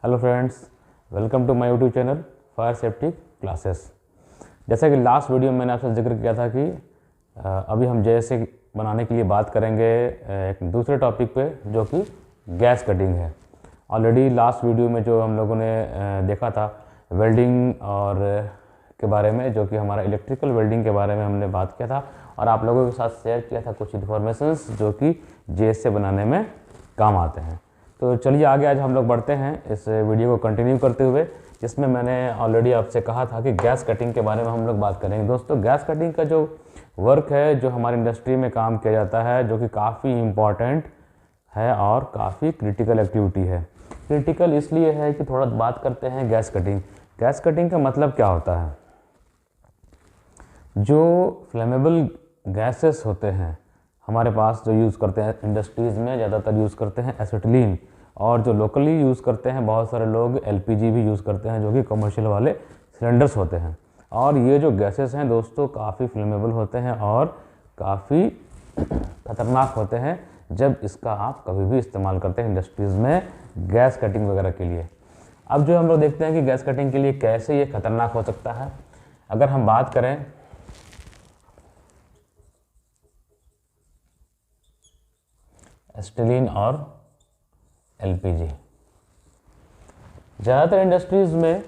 Hello friends, welcome to my YouTube channel fire safety classes. जैसा कि last video में मैंने आपसे जिक्र किया था कि अभी हम जैसे बनाने के लिए बात करेंगे एक दूसरे टॉपिक पे जो कि गैस कटिंग है। ऑलरेडी लास्ट वीडियो में जो हम लोगों ने देखा था वेल्डिंग और के बारे में, जो कि हमारा इलेक्ट्रिकल वेल्डिंग के बारे में हमने बात किया था और आप लोगों के साथ शेयर किया था कुछ इन्फॉर्मेशंस जो कि जेएस से बनाने में काम आते हैं। तो चलिए आगे आज हम लोग बढ़ते हैं इस वीडियो को कंटिन्यू करते हुए, जिसमें मैंने ऑलरेडी आपसे कहा था कि गैस कटिंग के बारे में हम लोग बात करेंगे। दोस्तों, गैस कटिंग का जो वर्क है, जो हमारी इंडस्ट्री में काम किया जाता है, जो कि काफ़ी इम्पॉर्टेंट है और काफ़ी क्रिटिकल एक्टिविटी है। क्रिटिकल इसलिए है कि थोड़ा बात करते हैं गैस कटिंग। गैस कटिंग का मतलब क्या होता है? जो फ्लेमेबल गैसेस होते हैं हमारे पास, जो यूज़ करते हैं इंडस्ट्रीज़ में ज़्यादातर यूज़ करते हैं एसिटिलीन, और जो लोकली यूज़ करते हैं बहुत सारे लोग एलपीजी भी यूज़ करते हैं, जो कि कमर्शियल वाले सिलेंडर्स होते हैं। और ये जो गैसेस हैं दोस्तों काफ़ी फ्लेमेबल होते हैं और काफ़ी ख़तरनाक होते हैं जब इसका आप कभी भी इस्तेमाल करते हैं इंडस्ट्रीज़ में गैस कटिंग वगैरह के लिए। अब जो हम लोग देखते हैं कि गैस कटिंग के लिए कैसे ये ख़तरनाक हो सकता है। अगर हम बात करें एसिटिलीन और एलपीजी, ज़्यादातर इंडस्ट्रीज़ में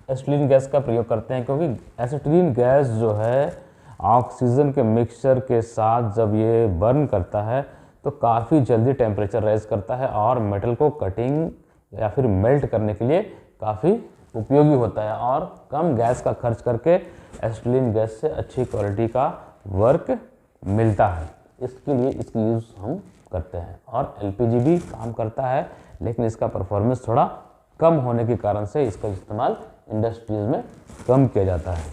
एसिटिलीन गैस का प्रयोग करते हैं, क्योंकि एसिटिलीन गैस जो है ऑक्सीजन के मिक्सचर के साथ जब ये बर्न करता है तो काफ़ी जल्दी टेम्परेचर राइज करता है और मेटल को कटिंग या फिर मेल्ट करने के लिए काफ़ी उपयोगी होता है और कम गैस का खर्च करके एसिटिलीन गैस से अच्छी क्वालिटी का वर्क मिलता है। इसके लिए इसकी यूज़ हम करते हैं। और एलपीजी भी काम करता है, लेकिन इसका परफॉर्मेंस थोड़ा कम होने के कारण से इसका इस्तेमाल इंडस्ट्रीज में कम किया जाता है।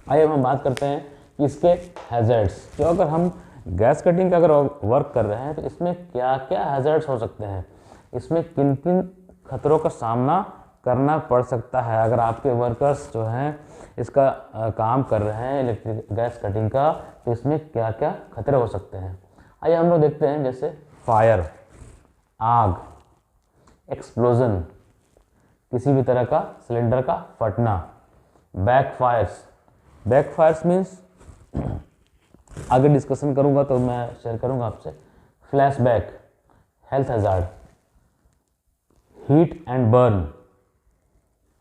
आइए हम बात करते हैं कि इसके हैज़र्ड्स। जो अगर हम गैस कटिंग का अगर वर्क कर रहे हैं तो इसमें क्या क्या हैज़र्ड्स हो सकते हैं, इसमें किन किन खतरों का सामना करना पड़ सकता है अगर आपके वर्कर्स जो हैं इसका काम कर रहे हैं इलेक्ट्रिक गैस कटिंग का, तो इसमें क्या क्या खतरे हो सकते हैं। आइए हम लोग देखते हैं। जैसे फायर, आग, एक्सप्लोजन, किसी भी तरह का सिलेंडर का फटना, बैकफायर्स। बैकफायर्स मीन्स आगे डिस्कशन करूंगा तो मैं शेयर करूंगा आपसे। Flashback, health hazard, heat and burn,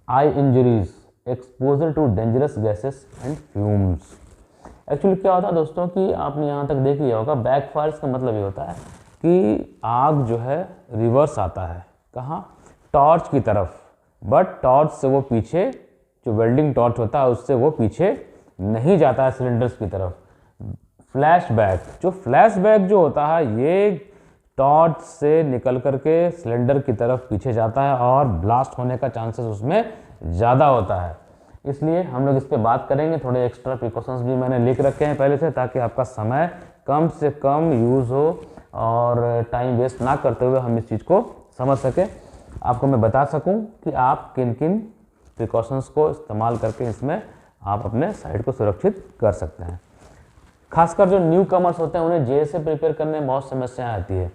eye injuries, exposure to dangerous gases and fumes. Actually क्या होता है दोस्तों कि आपने यहाँ तक देख लिया होगा, बैकफायर्स का मतलब ये होता है कि आग जो है रिवर्स आता है। कहाँ? टॉर्च की तरफ, बट टॉर्च से वो पीछे, जो वेल्डिंग टॉर्च होता है उससे वो पीछे नहीं जाता है सिलेंडर्स की तरफ। फ्लैशबैक, जो फ्लैशबैक जो होता है ये टॉर्च से निकल करके सिलेंडर की तरफ पीछे जाता है और ब्लास्ट होने का चांसेस उसमें ज़्यादा होता है। इसलिए हम लोग इस पर बात करेंगे। थोड़े एक्स्ट्रा प्रिकॉशंस भी मैंने लिख रखे हैं पहले से, ताकि आपका समय कम से कम यूज़ हो और टाइम वेस्ट ना करते हुए हम इस चीज़ को समझ सकें। आपको मैं बता सकूं कि आप किन किन प्रिकॉशंस को इस्तेमाल करके इसमें आप अपने साइट को सुरक्षित कर सकते हैं। खासकर जो न्यू कमर्स होते हैं उन्हें जेएस से प्रिपेयर करने में बहुत समस्याएँ आती है।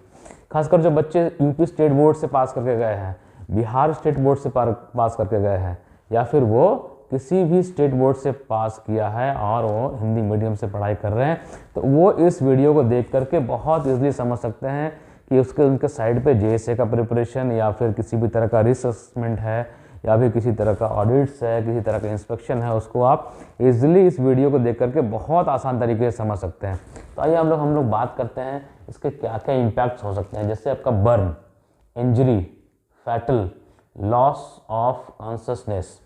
खासकर जो बच्चे यूपी स्टेट बोर्ड से पास करके गए हैं, बिहार स्टेट बोर्ड से पास करके गए हैं, या फिर वो किसी भी स्टेट बोर्ड से पास किया है और वो हिंदी मीडियम से पढ़ाई कर रहे हैं, तो वो इस वीडियो को देख करके बहुत ईजिली समझ सकते हैं कि उनके साइड पे जेएसए का प्रिपरेशन या फिर किसी भी तरह का रिस्क असेसमेंट है या फिर किसी तरह का ऑडिट्स है, किसी तरह का इंस्पेक्शन है, उसको आप इजीली इस वीडियो को देख करके बहुत आसान तरीके से समझ सकते हैं। तो आइए हम लोग बात करते हैं इसके क्या क्या इम्पैक्ट्स हो सकते हैं। जैसे आपका burn, injury, fatal, loss of consciousness.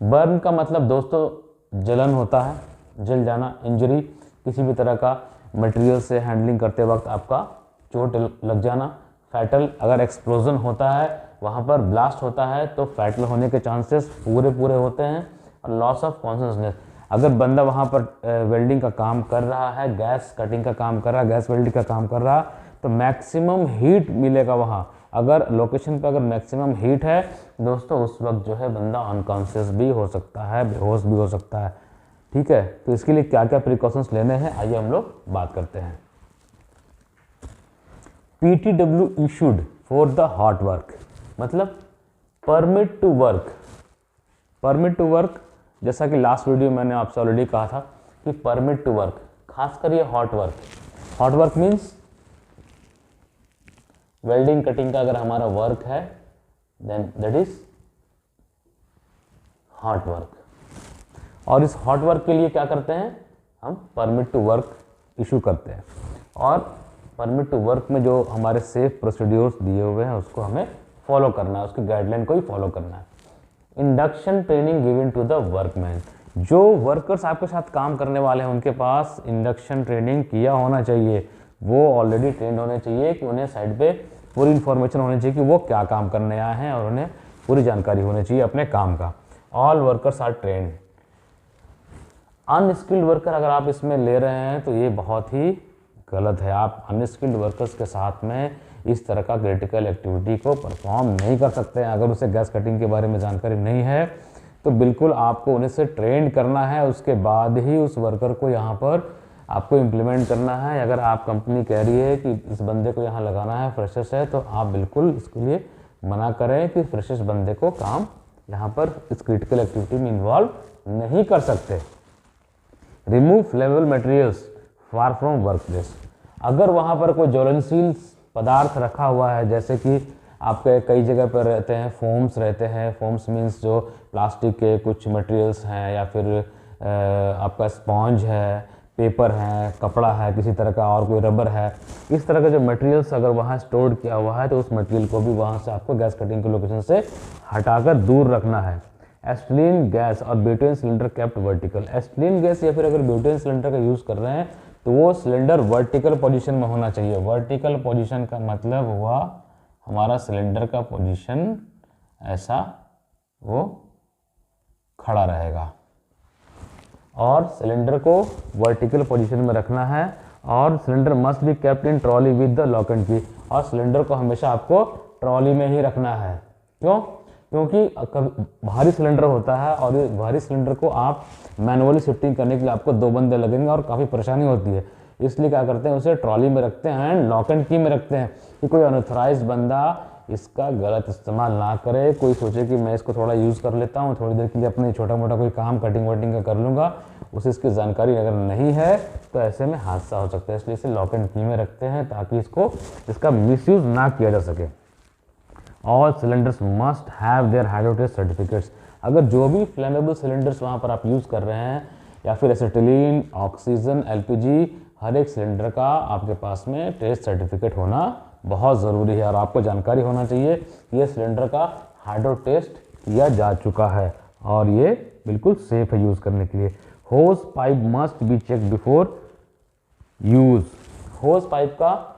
Burn का मतलब दोस्तों जलन होता है, जल जाना। इंजरी, किसी भी तरह का मटेरियल से हैंडलिंग करते वक्त आपका चोट लग जाना। फैटल, अगर एक्सप्लोजन होता है वहाँ पर ब्लास्ट होता है तो फैटल होने के चांसेस पूरे होते हैं। और लॉस ऑफ कॉन्शसनेस, अगर बंदा वहाँ पर वेल्डिंग का काम कर रहा है, गैस कटिंग का काम कर रहा है, गैस वेल्डिंग का काम कर रहा है, तो मैक्सिमम हीट मिलेगा वहाँ। अगर लोकेशन पर अगर मैक्सिमम हीट है दोस्तों, उस वक्त जो है बंदा अनकॉन्शियस भी हो सकता है, बेहोश भी हो सकता है। ठीक है, तो इसके लिए क्या क्या प्रिकॉशंस लेने हैं आइए हम लोग बात करते हैं। PTW issued for the hot work, मतलब permit to work, permit to work, जैसा कि लास्ट वीडियो मैंने आपसे ऑलरेडी कहा था कि परमिट टू वर्क, खासकर ये hot work, hot work means welding cutting का अगर हमारा वर्क है then that is hot work. और इस हॉट वर्क के लिए क्या करते हैं, हम परमिट टू वर्क इशू करते हैं। और परमिट टू वर्क में जो हमारे सेफ प्रोसीड्यूर्स दिए हुए हैं उसको हमें फॉलो करना है, उसकी गाइडलाइन को ही फॉलो करना है। Induction training given to the workman, जो वर्कर्स आपके साथ काम करने वाले हैं उनके पास इंडक्शन ट्रेनिंग किया होना चाहिए, वो ऑलरेडी ट्रेंड होने चाहिए कि उन्हें साइड पे पूरी इन्फॉर्मेशन होनी चाहिए कि वो क्या काम करने आए हैं और उन्हें पूरी जानकारी होनी चाहिए अपने काम का। All workers are trained. Unskilled worker अगर आप इसमें ले रहे हैं तो ये बहुत ही गलत है। आप अनस्किल्ड वर्कर्स के साथ में इस तरह का क्रिटिकल एक्टिविटी को परफॉर्म नहीं कर सकते हैं। अगर उसे गैस कटिंग के बारे में जानकारी नहीं है तो बिल्कुल आपको उन्हें से ट्रेन करना है, उसके बाद ही उस वर्कर को यहाँ पर आपको इम्प्लीमेंट करना है। अगर आप कंपनी कह रही है कि इस बंदे को यहाँ लगाना है, फ्रेशर्स है, तो आप बिल्कुल इसके लिए मना करें कि फ्रेशर्स बंदे को काम यहाँ पर इस क्रिटिकल एक्टिविटी में इन्वॉल्व नहीं कर सकते। Remove flammable materials far from work place, अगर वहाँ पर कोई ज्वलनशील पदार्थ रखा हुआ है, जैसे कि आपके कई जगह पर रहते हैं फोम्स रहते हैं, फोम्स मीन्स जो प्लास्टिक के कुछ मटेरियल्स हैं या फिर आपका स्पॉन्ज है, पेपर है, कपड़ा है किसी तरह का और कोई रबर है, इस तरह का जो मटेरियल्स अगर वहाँ स्टोर किया हुआ है तो उस मटेरियल को भी वहाँ से आपको गैस कटिंग के लोकेशन से हटाकर दूर रखना है। एस्टिलीन गैस और butane cylinder kept vertical, acetylene gas या फिर अगर ब्यूटेन सिलेंडर का यूज़ कर रहे हैं तो वो सिलेंडर वर्टिकल पोजीशन में होना चाहिए। वर्टिकल पोजीशन का मतलब हुआ हमारा सिलेंडर का पोजीशन ऐसा वो खड़ा रहेगा और सिलेंडर को वर्टिकल पोजीशन में रखना है। और cylinder must be kept in trolley with the lock and की, और सिलेंडर को हमेशा आपको ट्रॉली में ही रखना है। क्यों? क्योंकि भारी सिलेंडर होता है और ये भारी सिलेंडर को आप मैनुअली शिफ्टिंग करने के लिए आपको 2 बंदे लगेंगे और काफ़ी परेशानी होती है। इसलिए क्या करते हैं, उसे ट्रॉली में रखते हैं एंड लॉक एंड की में रखते हैं कि कोई अनऑथराइज्ड बंदा इसका गलत इस्तेमाल ना करे। कोई सोचे कि मैं इसको थोड़ा यूज़ कर लेता हूँ, थोड़ी देर के लिए अपने छोटा मोटा कोई काम कटिंग वटिंग का कर लूँगा, उसे इसकी जानकारी अगर नहीं है तो ऐसे में हादसा हो सकता है। इसलिए इसे लॉक एंड की में रखते हैं ताकि इसका मिसयूज़ ना किया जा सके। All cylinders must have their hydrotest certificates, अगर जो भी फ्लेमेबल सिलेंडर्स वहाँ पर आप यूज़ कर रहे हैं या फिर एसिटिलीन, ऑक्सीजन, एलपीजी, हर एक सिलेंडर का आपके पास में टेस्ट सर्टिफिकेट होना बहुत ज़रूरी है। और आपको जानकारी होना चाहिए ये सिलेंडर का हाइड्रो टेस्ट किया जा चुका है और ये बिल्कुल सेफ है यूज़ करने के लिए। Hose pipe must be check before use, hose pipe का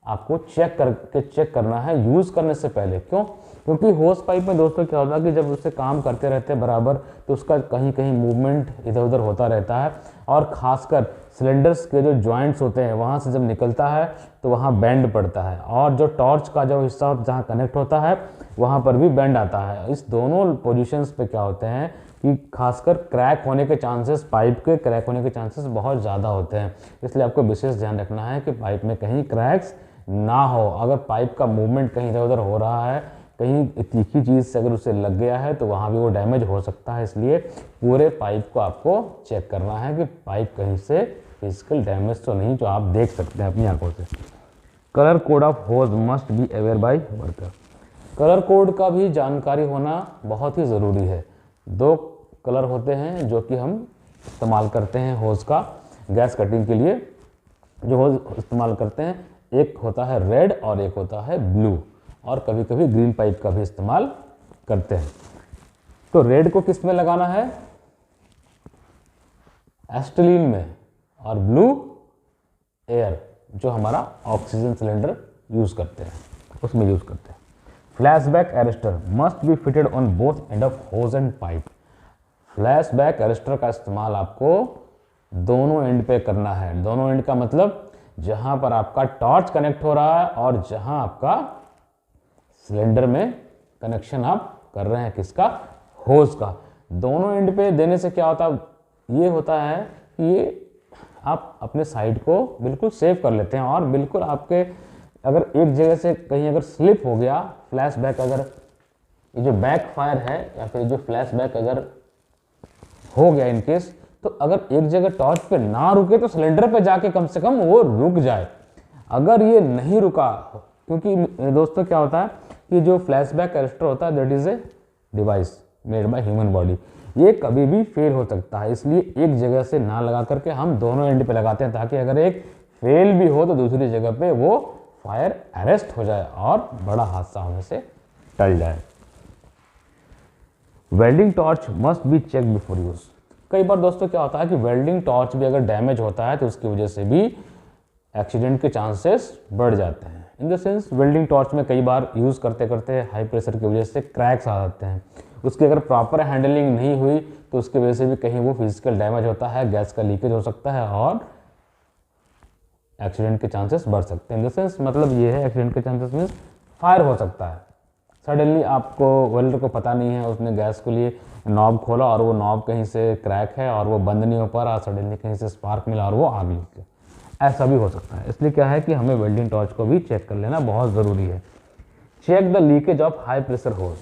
आपको चेक करना है यूज़ करने से पहले। क्यों? क्योंकि होस पाइप में दोस्तों क्या होता है कि जब उससे काम करते रहते हैं बराबर तो उसका कहीं कहीं मूवमेंट इधर उधर होता रहता है और ख़ासकर सिलेंडर्स के जो जॉइंट्स होते हैं वहाँ से जब निकलता है तो वहाँ बैंड पड़ता है और जो टॉर्च का जो हिस्सा जहाँ कनेक्ट होता है वहाँ पर भी बैंड आता है। इस दोनों पोजीशंस पे क्या होते हैं कि खासकर क्रैक होने के चांसेस, पाइप के क्रैक होने के चांसेस बहुत ज़्यादा होते हैं। इसलिए आपको विशेष ध्यान रखना है कि पाइप में कहीं क्रैक्स ना हो। अगर पाइप का मूवमेंट कहीं इधर उधर हो रहा है, कहीं तीखी चीज़ से अगर उसे लग गया है तो वहाँ भी वो डैमेज हो सकता है। इसलिए पूरे पाइप को आपको चेक करना है कि पाइप कहीं से फिजिकल डैमेज तो नहीं, जो आप देख सकते हैं अपनी आंखों से। Colour code of hose must be aware by worker, colour code का भी जानकारी होना बहुत ही ज़रूरी है। 2 कलर होते हैं जो कि हम इस्तेमाल करते हैं होज का गैस कटिंग के लिए। जो होज इस्तेमाल करते हैं एक होता है रेड और एक होता है ब्लू, और कभी कभी ग्रीन पाइप का भी इस्तेमाल करते हैं। तो रेड को किस में लगाना है? एस्टिलीन में, और ब्लू एयर जो हमारा ऑक्सीजन सिलेंडर यूज़ करते हैं उसमें यूज़ करते हैं। Flashback arrester must be fitted on both end of hose and pipe, flashback arrester का इस्तेमाल आपको दोनों एंड पे करना है। दोनों एंड का मतलब जहां पर आपका टॉर्च कनेक्ट हो रहा है और जहां आपका सिलेंडर में कनेक्शन आप कर रहे हैं किसका? होज का। दोनों एंड पे देने से क्या होता है, ये होता है कि ये आप अपने साइड को बिल्कुल सेव कर लेते हैं और बिल्कुल आपके अगर एक जगह से कहीं अगर स्लिप हो गया, फ्लैशबैक अगर ये जो बैक फायर है या फिर जो फ्लैश बैक अगर हो गया इन केस, तो अगर एक जगह टॉर्च पे ना रुके तो सिलेंडर पे जाके कम से कम वो रुक जाए। अगर ये नहीं रुका, क्योंकि दोस्तों क्या होता है कि जो फ्लैशबैक अरेस्टर होता है that is a device made by human body, ये कभी भी फेल हो सकता है। इसलिए एक जगह से ना लगा करके हम दोनों एंड पे लगाते हैं, ताकि अगर एक फेल भी हो तो दूसरी जगह पे वो फायर अरेस्ट हो जाए और बड़ा हादसा होने से टल जाए। Welding torch must be check before use. कई बार दोस्तों क्या होता है कि वेल्डिंग टॉर्च भी अगर डैमेज होता है तो उसकी वजह से भी एक्सीडेंट के चांसेस बढ़ जाते हैं। In the sense welding torch में कई बार यूज़ करते करते हाई प्रेशर की वजह से क्रैक्स आ जाते हैं, उसकी अगर प्रॉपर हैंडलिंग नहीं हुई तो उसकी वजह से भी कहीं वो फिजिकल डैमेज होता है, गैस का लीकेज हो सकता है और एक्सीडेंट के चांसेस बढ़ सकते हैं। इन द सेंस मतलब ये है एक्सीडेंट के चांसेस मीन्स फायर हो सकता है। सडनली आपको वेल्डर को पता नहीं है, उसने गैस के लिए नॉब खोला और वो नॉब कहीं से क्रैक है और वो बंद नहीं हो पा रहा, सडनली कहीं से स्पार्क मिला और वो आग लग गई, ऐसा भी हो सकता है। इसलिए क्या है कि हमें वेल्डिंग टॉर्च को भी चेक कर लेना बहुत ज़रूरी है। Check the leakage of high pressure hose.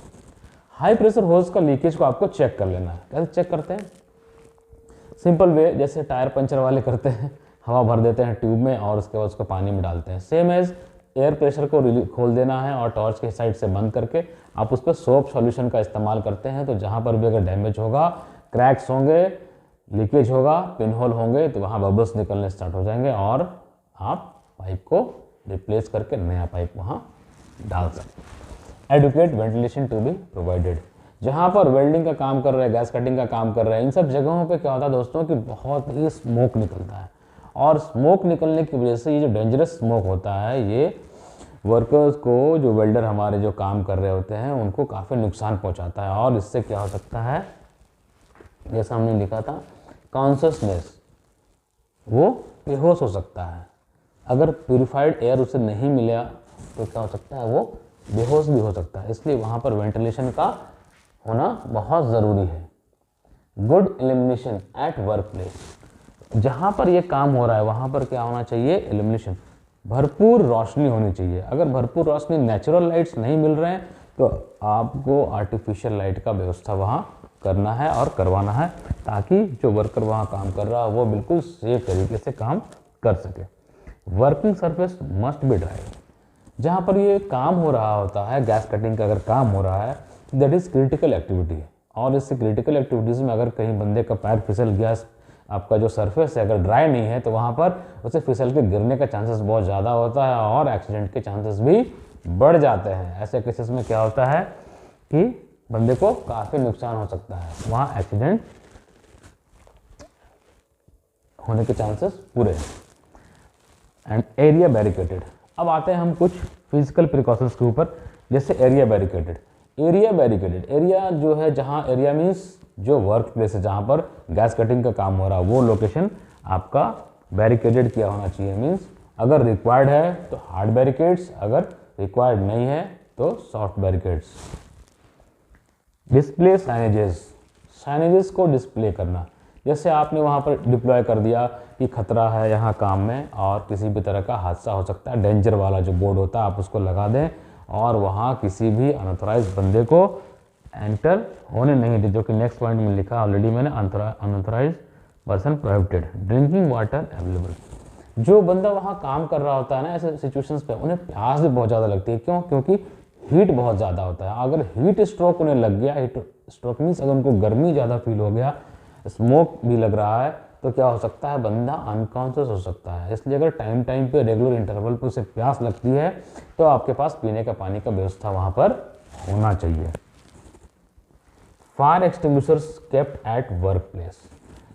High pressure hose का लीकेज को आपको चेक कर लेना है। कैसे चेक करते हैं? सिंपल वे, जैसे टायर पंचर वाले करते हैं, हवा भर देते हैं ट्यूब में और उसके बाद उसको पानी में डालते हैं। सेम एज एयर प्रेशर को खोल देना है और टॉर्च के साइड से बंद करके आप उस पर सोप सॉल्यूशन का इस्तेमाल करते हैं, तो जहाँ पर भी अगर डैमेज होगा, क्रैक्स होंगे, लीकेज होगा, पिन होल होंगे, तो वहाँ बबल्स निकलने स्टार्ट हो जाएंगे और आप पाइप को रिप्लेस करके नया पाइप वहाँ डाल सकते हैं। Adequate ventilation to be provided. जहाँ पर वेल्डिंग का काम कर रहे हैं, गैस कटिंग का काम कर रहे हैं, इन सब जगहों पे क्या होता है दोस्तों कि बहुत ही स्मोक निकलता है और स्मोक निकलने की वजह से ये जो डेंजरस स्मोक होता है ये वर्कर्स को, जो वेल्डर हमारे जो काम कर रहे होते हैं, उनको काफ़ी नुकसान पहुंचाता है। और इससे क्या हो सकता है, जैसा हमने लिखा था, कॉन्शसनेस, वो बेहोश हो सकता है। अगर प्यूरिफाइड एयर उसे नहीं मिला तो क्या हो सकता है, वो बेहोश भी हो सकता है। इसलिए वहाँ पर वेंटिलेशन का होना बहुत ज़रूरी है। Good illumination at work place. जहाँ पर ये काम हो रहा है वहाँ पर क्या होना चाहिए, इल्यूमिनेशन, भरपूर रोशनी होनी चाहिए। अगर भरपूर रोशनी, नेचुरल लाइट्स नहीं मिल रहे हैं तो आपको आर्टिफिशियल लाइट का व्यवस्था वहाँ करना है और करवाना है, ताकि जो वर्कर वहाँ काम कर रहा है वो बिल्कुल सेफ तरीके से काम कर सके। Working surface must be dry. जहाँ पर ये काम हो रहा होता है, गैस कटिंग का अगर काम हो रहा है, दैट इज़ क्रिटिकल एक्टिविटी। और इस क्रिटिकल एक्टिविटीज़ में अगर कहीं बंदे का पैर फिसल गया, आपका जो सरफेस है अगर ड्राई नहीं है, तो वहाँ पर उसे फिसल के गिरने का चांसेस बहुत ज़्यादा होता है और एक्सीडेंट के चांसेस भी बढ़ जाते हैं। ऐसे केसेस में क्या होता है कि बंदे को काफ़ी नुकसान हो सकता है, वहाँ एक्सीडेंट होने के चांसेस पूरे हैं। And area barricaded. अब आते हैं हम कुछ फिजिकल प्रिकॉशंस के ऊपर, जैसे area barricaded. Area barricaded, area जो है, जहाँ एरिया मीन्स जो वर्क प्लेस है जहाँ पर गैस कटिंग का काम हो रहा है, वो लोकेशन आपका बैरिकेडेड किया होना चाहिए। मीन्स अगर रिक्वायर्ड है तो हार्ड बैरिकेड्स, अगर रिक्वायर्ड नहीं है तो soft barricades. Display signages, signages को डिस्प्ले करना। जैसे आपने वहाँ पर डिप्लॉय कर दिया कि खतरा है यहाँ काम में और किसी भी तरह का हादसा हो सकता है, डेंजर वाला जो बोर्ड होता है आप उसको लगा दें और वहाँ किसी भी अनऑथराइज बंदे को एंटर होने नहीं दे, जो कि नेक्स्ट पॉइंट में लिखा ऑलरेडी मैंने, unauthorised person prohibited. Drinking water available. जो बंदा वहाँ काम कर रहा होता है ना, ऐसे सिचुएशंस पे उन्हें प्यास भी बहुत ज़्यादा लगती है। क्यों? क्योंकि हीट बहुत ज़्यादा होता है। अगर हीट स्ट्रोक उन्हें लग गया, हीट स्ट्रोक मीन्स अगर उनको गर्मी ज़्यादा फील हो गया, स्मोक भी लग रहा है, तो क्या हो सकता है, बंदा अनकॉन्शियस हो सकता है। इसलिए अगर टाइम टाइम पे, रेगुलर इंटरवल पे उसे प्यास लगती है तो आपके पास पीने का पानी का व्यवस्था वहाँ पर होना चाहिए। Fire extinguishers kept at work place.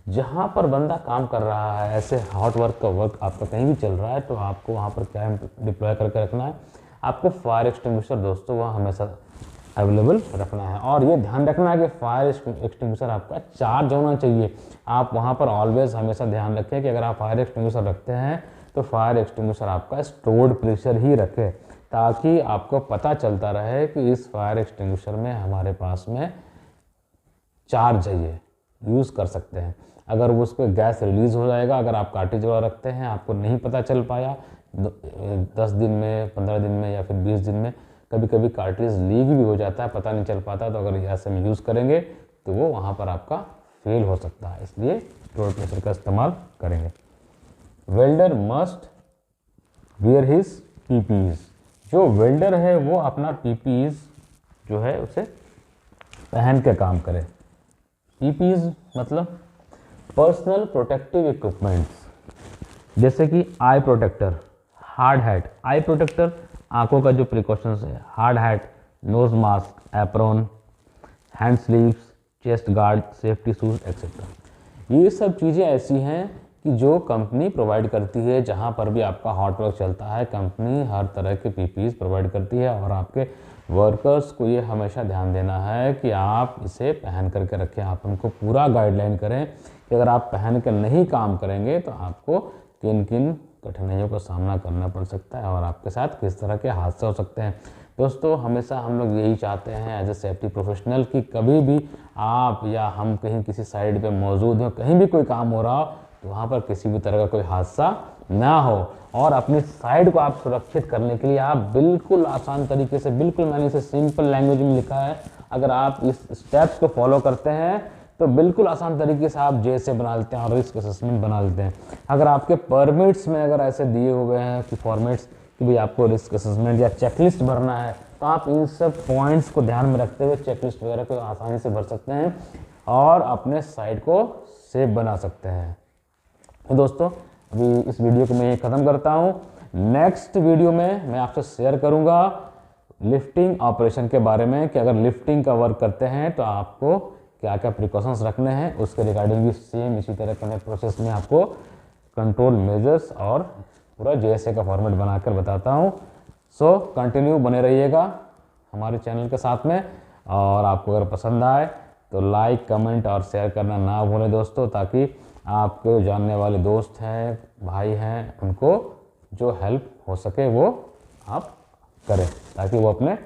जहाँ पर बंदा काम कर रहा है, ऐसे हॉट वर्क का वर्क आपका कहीं भी चल रहा है, तो आपको वहाँ पर क्या डिप्लॉय करके रखना है, आपको फायर एक्सटिंग्विशर दोस्तों वहाँ हमेशा अवेलेबल रखना है। और ये ध्यान रखना है कि फायर एक्सटिंग्विशर आपका चार्ज होना चाहिए। आप वहाँ पर ऑलवेज हमेशा ध्यान रखें कि अगर आप फायर एक्सटिंग्विशर रखते हैं तो फायर एक्सटिंग्विशर आपका स्टोर्ड प्रेशर ही रखें, ताकि आपको पता चलता रहे कि इस फायर एक्सटिंग्विशर में हमारे पास में चार्ज है, ये यूज़ कर सकते हैं। अगर वो उस पर गैस रिलीज़ हो जाएगा, अगर आप कार्ट्रिज वाला रखते हैं, आपको नहीं पता चल पाया 10 दिन में, 15 दिन में या फिर 20 दिन में, कभी कभी कार्ट्रिज लीक भी हो जाता है, पता नहीं चल पाता, तो अगर ऐसे में यूज़ करेंगे तो वो वहाँ पर आपका फेल हो सकता है, इसलिए स्टोर्ड प्रेशर का इस्तेमाल करेंगे। Welder must wear his PPs, जो वेल्डर है वो अपना पीपीज जो है उसे पहन के काम करे। पीपीज मतलब पर्सनल प्रोटेक्टिव इक्विपमेंट्स, जैसे कि eye protector, hard hat, eye protector आंखों का जो प्रिकॉशंस है, hard hat, nose mask, apron, hand sleeves, chest guard, safety shoes etcetera. ये सब चीज़ें ऐसी हैं कि जो कंपनी प्रोवाइड करती है। जहाँ पर भी आपका हॉट वर्क चलता है, कंपनी हर तरह के पीपीज प्रोवाइड करती है, और आपके वर्कर्स को ये हमेशा ध्यान देना है कि आप इसे पहन करके रखें। आप उनको पूरा गाइडलाइन करें कि अगर आप पहन कर नहीं काम करेंगे तो आपको किन किन कठिनाइयों का सामना करना पड़ सकता है और आपके साथ किस तरह के हादसे हो सकते हैं। दोस्तों, हमेशा हम लोग यही चाहते हैं एज ए सेफ्टी प्रोफेशनल कि कभी भी आप या हम कहीं किसी साइड पे मौजूद हो, कहीं भी कोई काम हो रहा हो, तो वहाँ पर किसी भी तरह का कोई हादसा ना हो। और अपनी साइड को आप सुरक्षित करने के लिए आप बिल्कुल आसान तरीके से, बिल्कुल मैंने इसे सिंपल लैंग्वेज में लिखा है, अगर आप इस स्टेप्स को फॉलो करते हैं तो बिल्कुल आसान तरीके से आप जैसे बना लेते हैं और रिस्क असेसमेंट बना लेते हैं। अगर आपके परमिट्स में अगर ऐसे दिए हुए हैं कि फॉर्मेट्स कि भाई आपको रिस्क असेसमेंट या चेकलिस्ट भरना है, तो आप इन सब पॉइंट्स को ध्यान में रखते हुए चेकलिस्ट वगैरह को आसानी से भर सकते हैं और अपने साइड को सेफ बना सकते हैं। तो दोस्तों, अभी इस वीडियो को मैं ख़त्म करता हूँ। नेक्स्ट वीडियो में मैं आपसे शेयर करूँगा लिफ्टिंग ऑपरेशन के बारे में, कि अगर लिफ्टिंग का वर्क करते हैं तो आपको क्या क्या प्रिकॉशंस रखने हैं, उसके रिगार्डिंग भी सेम इसी तरह के प्रोसेस में आपको कंट्रोल मेजर्स और पूरा JSA का फॉर्मेट बनाकर बताता हूँ। सो कंटिन्यू बने रहिएगा हमारे चैनल के साथ में, और आपको अगर पसंद आए तो लाइक, कमेंट और शेयर करना ना भूलें दोस्तों, ताकि आपके जानने वाले दोस्त हैं, भाई हैं, उनको जो हेल्प हो सके वो आप करें, ताकि वो अपने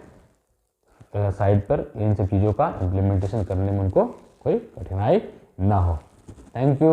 साइड पर इन सब चीज़ों का इम्प्लीमेंटेशन करने में उनको कोई कठिनाई ना हो। Thank you.